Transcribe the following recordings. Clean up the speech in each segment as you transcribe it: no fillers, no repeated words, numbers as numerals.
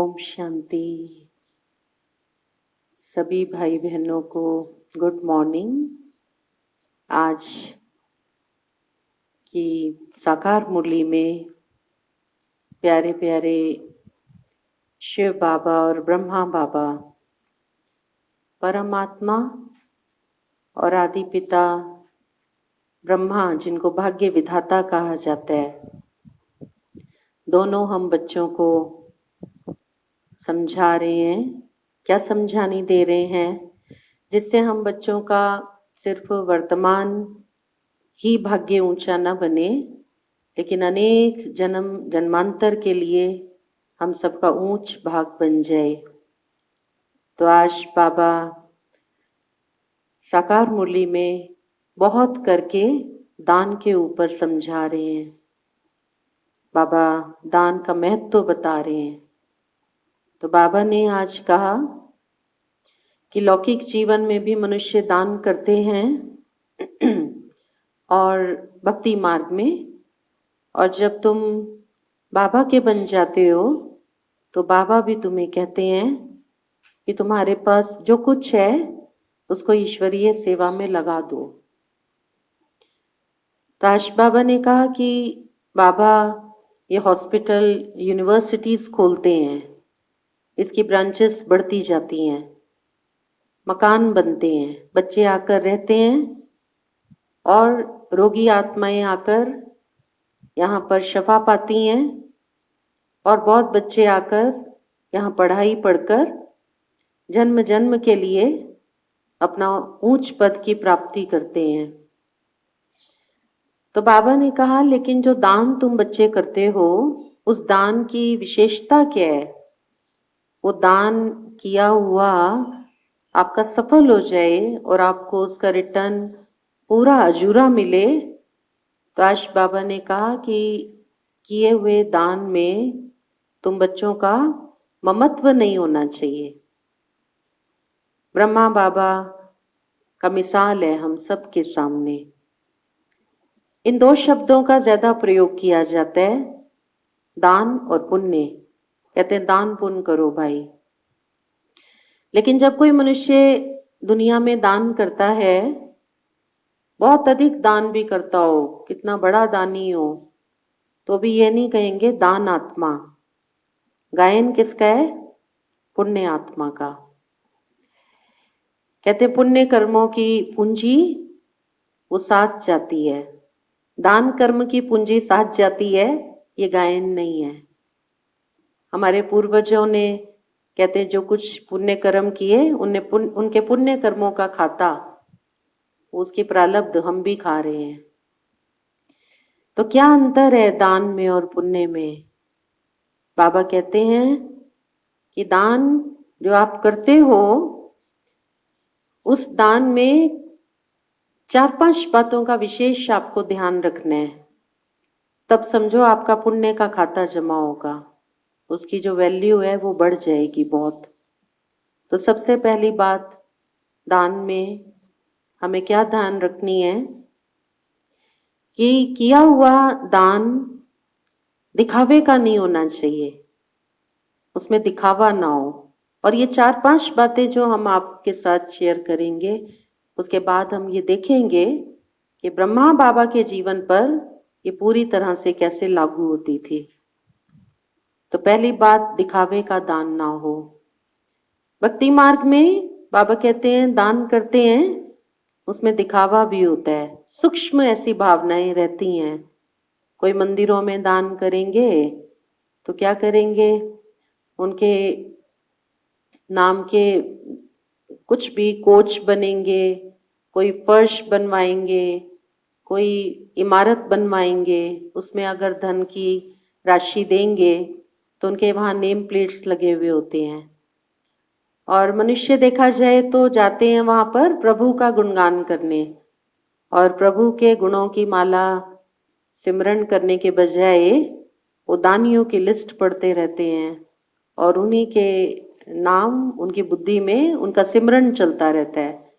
ओम शांति। सभी भाई बहनों को गुड मॉर्निंग। आज की साकार मुरली में प्यारे प्यारे शिव बाबा और ब्रह्मा बाबा, परमात्मा और आदि पिता ब्रह्मा, जिनको भाग्य विधाता कहा जाता है, दोनों हम बच्चों को समझा रहे हैं। क्या समझानी दे रहे हैं? जिससे हम बच्चों का सिर्फ वर्तमान ही भाग्य ऊंचा न बने, लेकिन अनेक जन्म जन्मांतर के लिए हम सबका ऊंच भाग बन जाए। तो आज बाबा साकार मुरली में बहुत करके दान के ऊपर समझा रहे हैं। बाबा दान का महत्व बता रहे हैं। तो बाबा ने आज कहा कि लौकिक जीवन में भी मनुष्य दान करते हैं और भक्ति मार्ग में, और जब तुम बाबा के बन जाते हो तो बाबा भी तुम्हें कहते हैं कि तुम्हारे पास जो कुछ है उसको ईश्वरीय सेवा में लगा दो। तो आज बाबा ने कहा कि बाबा ये हॉस्पिटल, यूनिवर्सिटीज खोलते हैं, इसकी ब्रांचेस बढ़ती जाती हैं, मकान बनते हैं, बच्चे आकर रहते हैं और रोगी आत्माएं आकर यहाँ पर शफा पाती हैं, और बहुत बच्चे आकर यहाँ पढ़ाई पढ़कर जन्म जन्म के लिए अपना ऊंच पद की प्राप्ति करते हैं। तो बाबा ने कहा, लेकिन जो दान तुम बच्चे करते हो, उस दान की विशेषता क्या है? वो दान किया हुआ आपका सफल हो जाए और आपको उसका रिटर्न पूरा अजूरा मिले। तो आज बाबा ने कहा कि किए हुए दान में तुम बच्चों का ममत्व नहीं होना चाहिए। ब्रह्मा बाबा का मिसाल है हम सब के सामने। इन दो शब्दों का ज्यादा प्रयोग किया जाता है, दान और पुण्य। कहते हैं दान पुण्य करो भाई। लेकिन जब कोई मनुष्य दुनिया में दान करता है, बहुत अधिक दान भी करता हो, कितना बड़ा दानी हो, तो भी ये नहीं कहेंगे दान आत्मा। गायन किसका है? पुण्य आत्मा का। कहते पुण्य कर्मों की पूंजी वो साथ जाती है, दान कर्म की पूंजी साथ जाती है, ये गायन नहीं है। हमारे पूर्वजों ने, कहते जो कुछ पुण्य कर्म किए, उनके पुण्य कर्मों का खाता, उसकी प्रारब्ध हम भी खा रहे हैं। तो क्या अंतर है दान में और पुण्य में? बाबा कहते हैं कि दान जो आप करते हो, उस दान में 4-5 बातों का विशेष आपको ध्यान रखना है, तब समझो आपका पुण्य का खाता जमा होगा, उसकी जो वैल्यू है वो बढ़ जाएगी बहुत। तो सबसे पहली बात, दान में हमें क्या ध्यान रखनी है कि किया हुआ दान दिखावे का नहीं होना चाहिए, उसमें दिखावा ना हो। और ये 4-5 बातें जो हम आपके साथ शेयर करेंगे, उसके बाद हम ये देखेंगे कि ब्रह्मा बाबा के जीवन पर ये पूरी तरह से कैसे लागू होती थी। तो पहली बात, दिखावे का दान ना हो। भक्ति मार्ग में बाबा कहते हैं दान करते हैं, उसमें दिखावा भी होता है, सूक्ष्म ऐसी भावनाएं रहती हैं। कोई मंदिरों में दान करेंगे तो क्या करेंगे, उनके नाम के कुछ भी कोच बनेंगे, कोई फर्श बनवाएंगे, कोई इमारत बनवाएंगे, उसमें अगर धन की राशि देंगे तो उनके वहाँ नेम प्लेट्स लगे हुए होते हैं। और मनुष्य देखा जाए तो जाते हैं वहाँ पर प्रभु का गुणगान करने, और प्रभु के गुणों की माला सिमरन करने के बजाय वो दानियों की लिस्ट पढ़ते रहते हैं, और उन्हीं के नाम उनकी बुद्धि में उनका सिमरन चलता रहता है।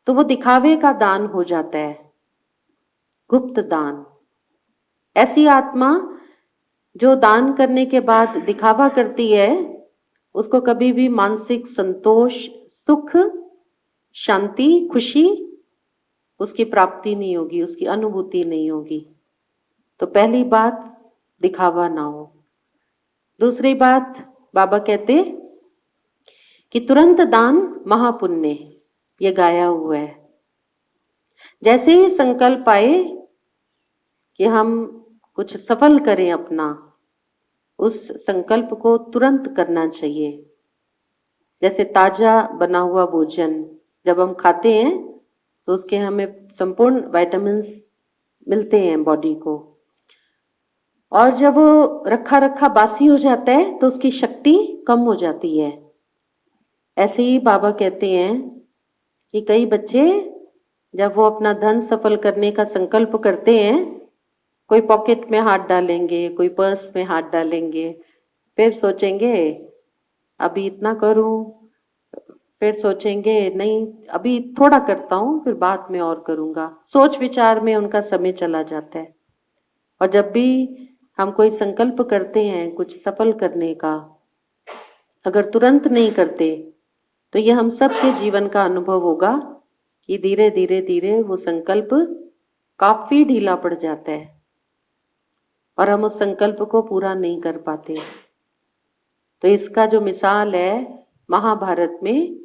तो वो दिखावे का दान हो जाता है, गुप्त दान। ऐसी आत्मा जो दान करने के बाद दिखावा करती है, उसको कभी भी मानसिक संतोष, सुख, शांति, खुशी उसकी प्राप्ति नहीं होगी, उसकी अनुभूति नहीं होगी। तो पहली बात, दिखावा ना हो। दूसरी बात, बाबा कहते कि तुरंत दान महापुण्य, ये गाया हुआ है। जैसे ही संकल्प आए कि हम कुछ सफल करें अपना, उस संकल्प को तुरंत करना चाहिए। जैसे ताजा बना हुआ भोजन जब हम खाते हैं तो उसके हमें संपूर्ण विटामिन्स मिलते हैं बॉडी को, और जब वो रखा रखा बासी हो जाता है तो उसकी शक्ति कम हो जाती है। ऐसे ही बाबा कहते हैं कि कई बच्चे जब वो अपना धन सफल करने का संकल्प करते हैं, कोई पॉकेट में हाथ डालेंगे, कोई पर्स में हाथ डालेंगे, फिर सोचेंगे अभी इतना करूं, फिर सोचेंगे नहीं अभी थोड़ा करता हूं, फिर बाद में और करूंगा। सोच विचार में उनका समय चला जाता है। और जब भी हम कोई संकल्प करते हैं कुछ सफल करने का, अगर तुरंत नहीं करते तो ये हम सबके जीवन का अनुभव होगा कि धीरे धीरे धीरे वो संकल्प काफी ढीला पड़ जाता है और हम उस संकल्प को पूरा नहीं कर पाते। तो इसका जो मिसाल है, महाभारत में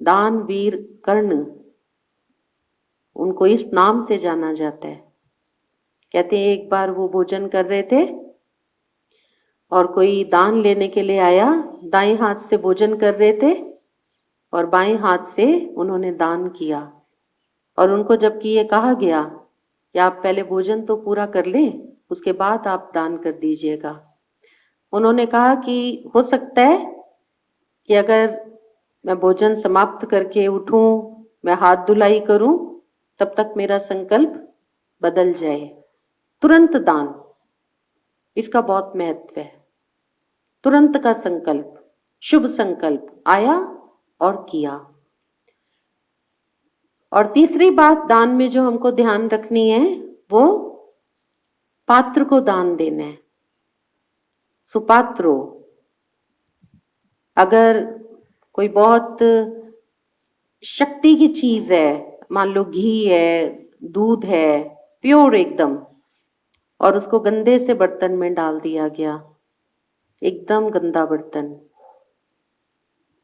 दानवीर कर्ण, उनको इस नाम से जाना जाता है। कहते हैं एक बार वो भोजन कर रहे थे और कोई दान लेने के लिए आया। दाएं हाथ से भोजन कर रहे थे और बाएं हाथ से उन्होंने दान किया। और उनको जबकि ये कहा गया कि आप पहले भोजन तो पूरा कर लें, उसके बाद आप दान कर दीजिएगा, उन्होंने कहा कि हो सकता है कि अगर मैं भोजन समाप्त करके उठूं, मैं हाथ धुलाई करूं, तब तक मेरा संकल्प बदल जाए। तुरंत दान, इसका बहुत महत्व है। तुरंत का संकल्प, शुभ संकल्प आया और किया। और तीसरी बात दान में जो हमको ध्यान रखनी है, वो पात्र को दान देना है। सुपात्रो, अगर कोई बहुत शक्ति की चीज है, मान लो घी है, दूध है, प्योर एकदम, और उसको गंदे से बर्तन में डाल दिया गया, एकदम गंदा बर्तन,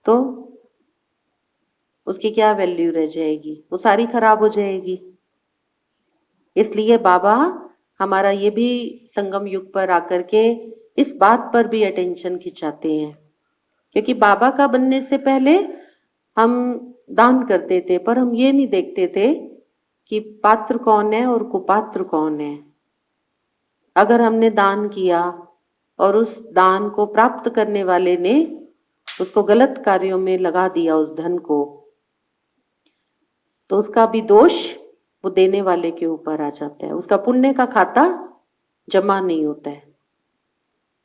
तो उसकी क्या वैल्यू रह जाएगी? वो सारी खराब हो जाएगी। इसलिए बाबा हमारा ये भी संगम युग पर आकर के इस बात पर भी अटेंशन खिंचाते हैं, क्योंकि बाबा का बनने से पहले हम दान करते थे, पर हम ये नहीं देखते थे कि पात्र कौन है और कुपात्र कौन है। अगर हमने दान किया और उस दान को प्राप्त करने वाले ने उसको गलत कार्यों में लगा दिया, उस धन को, तो उसका भी दोष वो देने वाले के ऊपर आ जाता है, उसका पुण्य का खाता जमा नहीं होता है।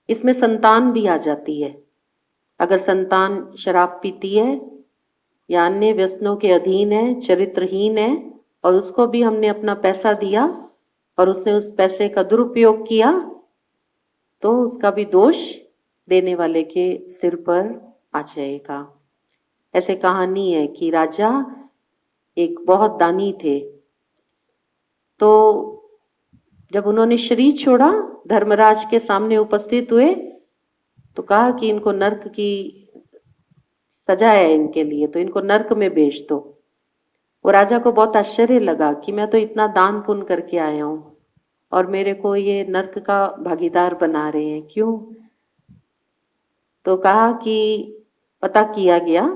इसमें संतान भी आ जाती है। अगर संतान शराब पीती है या अन्य व्यसनों के अधीन है, चरित्रहीन है, और उसको भी हमने अपना पैसा दिया और उसने उस पैसे का दुरुपयोग किया, तो उसका भी दोष देने वाले के सिर पर आ जाएगा। ऐसे कहानी है कि राजा एक बहुत दानी थे, तो जब उन्होंने शरीर छोड़ा, धर्मराज के सामने उपस्थित हुए, तो कहा कि इनको नर्क की सजा है इनके लिए, तो इनको नर्क में भेज दो। वो राजा को बहुत आश्चर्य लगा कि मैं तो इतना दान पुण्य करके आया हूं और मेरे को ये नर्क का भागीदार बना रहे हैं, क्यों? तो कहा कि पता किया गया,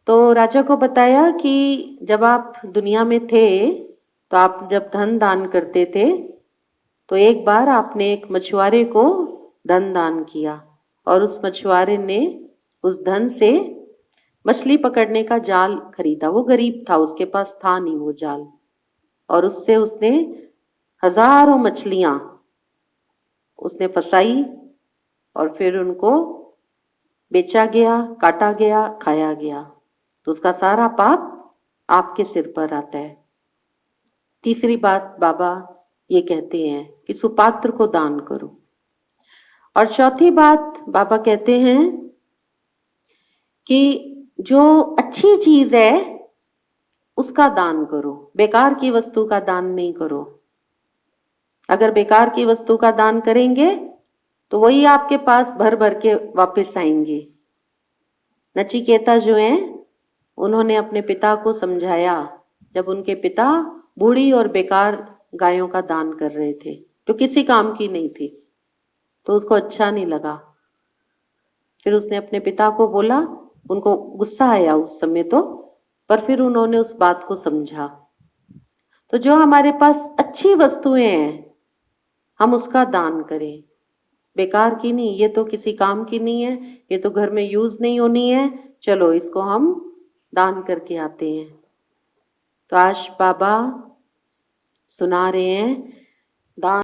तो राजा को बताया कि जब आप दुनिया में थे तो आप जब धन दान करते थे तो एक बार आपने एक मछुआरे को धन दान किया और उस मछुआरे ने उस धन से मछली पकड़ने का जाल खरीदा। वो गरीब था, उसके पास था नहीं वो जाल, और उससे उसने हजारों मछलियां उसने फंसाई और फिर उनको बेचा गया, काटा गया, खाया गया। तो उसका सारा पाप आपके सिर पर आता है। तीसरी बात बाबा ये कहते हैं कि सुपात्र को दान करो। और चौथी बात बाबा कहते हैं कि जो अच्छी चीज है उसका दान करो, बेकार की वस्तु का दान नहीं करो। अगर बेकार की वस्तु का दान करेंगे तो वही आपके पास भर भर के वापस आएंगे। नचिकेता जो है उन्होंने अपने पिता को समझाया जब उनके पिता बूढ़ी और बेकार गायों का दान कर रहे थे जो किसी काम की नहीं थी, तो उसको अच्छा नहीं लगा। फिर उसने अपने पिता को बोला, उनको गुस्सा आया उस समय तो, पर फिर उन्होंने उस बात को समझा। तो जो हमारे पास अच्छी वस्तुएं हैं हम उसका दान करें, बेकार की नहीं, ये तो किसी काम की नहीं है, ये तो घर में यूज नहीं होनी है, चलो इसको हम दान करके आते हैं। तो आज बाबा सुना रहे हैं दान